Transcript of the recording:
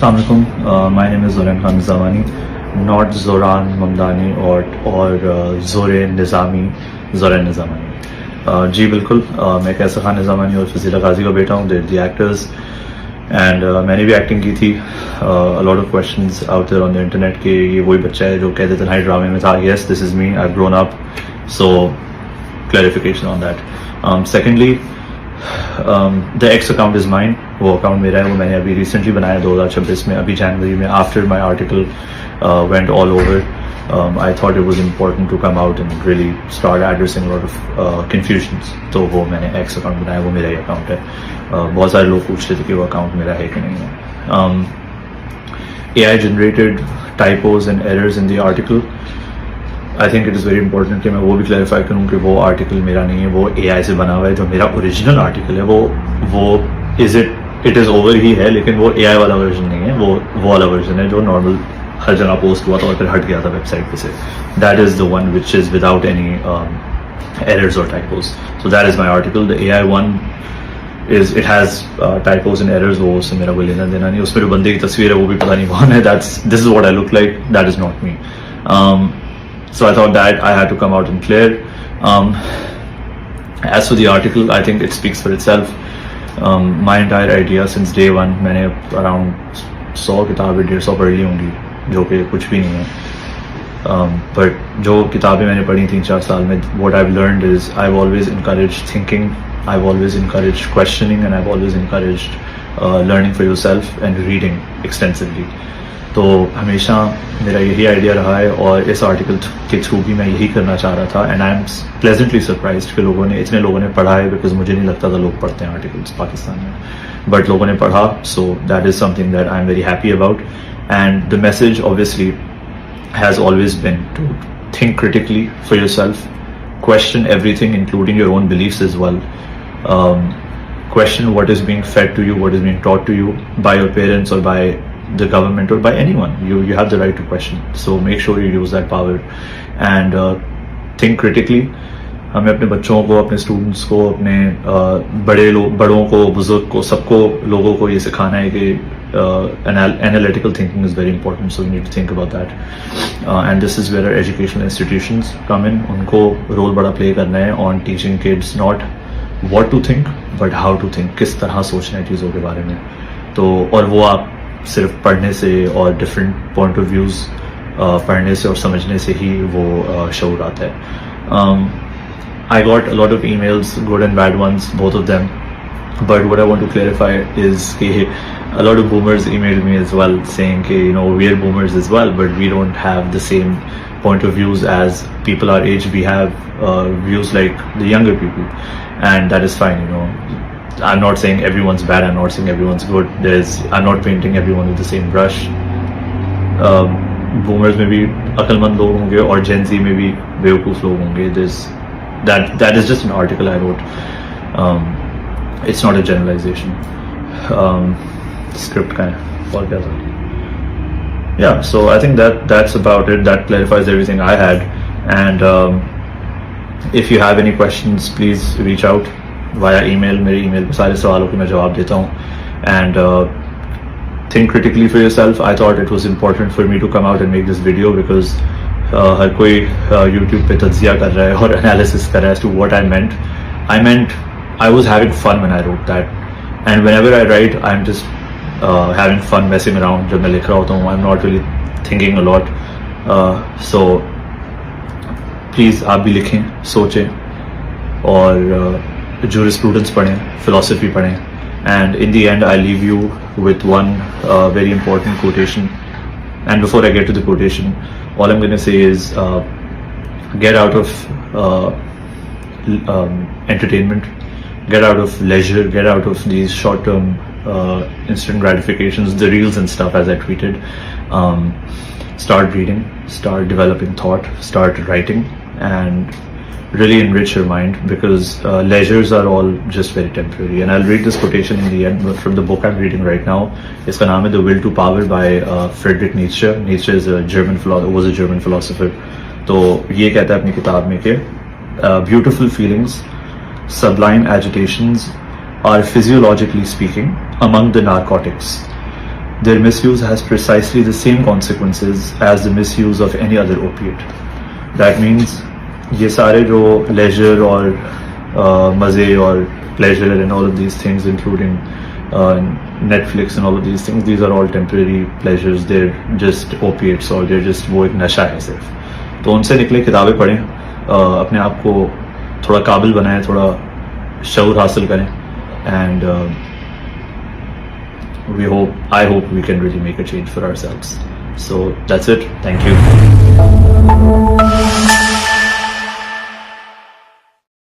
Assalamualaikum. My name is Zoran Khan Zamani, not Zoran Mamdani or Zoran Nizami, Zoran Nizamani. जी बिल्कुल मैं कैसर खान निज़ामानी और फजीला गाजी का बेटा हूँ. द एक्टर्स एंड मैंने भी एक्टिंग की थी. A lot of questions out there on the internet कि ये वही बच्चा है जो कहते थे हाई ड्रामे में था. Yes, this is me. I have grown up. So clarification on that. Secondly, the x account is mine. वो अकाउंट मेरा है. वो मैंने अभी रिसेंटली बनाया 2026 में, अभी जनवरी में, after my article went all over. I thought it was important to come out and really start addressing a lot of confusions. तो वो मैंने एक्स अकाउंट बनाया. वो मेरा ही अकाउंट है. बहुत सारे लोग पूछ रहे थे कि वो अकाउंट मेरा है कि नहीं है. AI generated typos and errors in the article. I think it is very important कि मैं वो भी क्लैरिफाई करूँ कि वो आर्टिकल मेरा नहीं है, वो AI से बना हुआ है. जो मेरा ओरिजिनल आर्टिकल है वो इट इज़ ओवर ही है, लेकिन वो AI वाला वर्जन नहीं है. वो वाला वर्जन है जो नॉर्मल हर जगह पोस्ट हुआ था और फिर हट गया था वेबसाइट पे से. That is the one which is without any errors और typos. So that is my article. The AI one is it has typos and errors. वो उससे मेरा कोई लेना देना नहीं. उसमें जो बंदे की तस्वीर है वो भी पता नहीं कौन है. This is what I look like. That is not me. So I thought that I had to come out and clear. As for the article, I think it speaks for itself. My entire idea since day one, मैंने around 100 किताबें 150 पढ़ ली होंगी, जो कि कुछ भी नहीं है. But जो किताबें मैंने पढ़ी 3-4 साल में, what I've learned is I've always encouraged thinking, I've always encouraged questioning, and I've always encouraged learning for yourself and reading extensively. तो हमेशा मेरा यही आइडिया रहा है और इस आर्टिकल के थ्रू भी मैं यही करना चाह रहा था. And I am pleasantly surprised कि इतने लोगों ने पढ़ा है, बिकॉज मुझे नहीं लगता था लोग पढ़ते हैं आर्टिकल्स पाकिस्तान में, बट लोगों ने पढ़ा. So that is something that I am very happy about. And the message obviously has always been to think critically for yourself, question everything including your own beliefs as well. Question what is being fed to you, what is being taught to you by your parents or by the government or by anyone. You have the right to question. So make sure you use that power and think critically. हमें अपने बच्चों को, अपने students को, अपने बड़ों को, बुजुर्ग को, सबको, लोगों को ये सिखाना है कि analytical thinking is very important. So we need to think about that. And this is where our educational institutions come in. उनको रोल बड़ा प्ले करना है on teaching kids not what to think but how to think. किस तरह सोचना है चीज़ों के बारे में. तो और वो आप सिर्फ पढ़ने से और डिफरेंट पॉइंट ऑफ व्यूज़ पढ़ने से और समझने से ही वो शऊर आता है. I got a lot of emails, good and bad ones, both of them. But what I want to clarify is a lot of boomers emailed me as well saying we are boomers as well, but we don't have the same point of views as people our age. We have views like the younger people, and that is fine. I'm not saying everyone's bad. I'm not saying everyone's good. I'm not painting everyone with the same brush. Boomers में भी अक्लमंद लोग होंगे और Gen Z में भी बेवकूफ़ लोग होंगे. That is just an article I wrote. It's not a generalization. Script kind of और क्या था. Yeah, so I think that's about it. That clarifies everything I had. And if you have any questions, please reach out via email. मेरे email पे सारे सवालों के मैं जवाब देता हूँ. And think critically for yourself. I thought it was important for me to come out and make this video because हर कोई YouTube पे तज्जिया कर रहा है और analysis कर रहा है as to what I meant. I was having fun when I wrote that. And whenever I write, I'm just having fun messing around. जब मैं लिख रहा होता हूँ, I'm not really thinking a lot. So please आप भी लिखें, सोचें और jurisprudence पढ़ें, philosophy पढ़ें. And in the end, I leave you with one very important quotation. And before I get to the quotation, all I'm going to say is get out of entertainment, get out of leisure, get out of these short-term instant gratifications, the reels and stuff, as I tweeted. Start reading, start developing thought, start writing, and really enrich your mind, because leisures are all just very temporary. And I'll read this quotation in the end from the book I'm reading right now. इसका नाम है The Will to Power by Friedrich Nietzsche. Nietzsche is was a German philosopher. तो ये कहता है अपनी किताब में कि beautiful feelings, sublime agitations are physiologically speaking among the narcotics. their misuse has precisely the same consequences as the misuse of any other opiate. That means ये सारे जो leisure और मज़े और pleasure and all of these things, including Netflix and all of these things, these are all temporary pleasures. They're just opiates or they're just वो एक नशा है सिर्फ. तो उनसे निकले, किताबें पढ़ें, अपने आप को थोड़ा काबिल बनाएं, थोड़ा शऊर हासिल करें, and I hope we can really make a change for ourselves. So that's it. Thank you.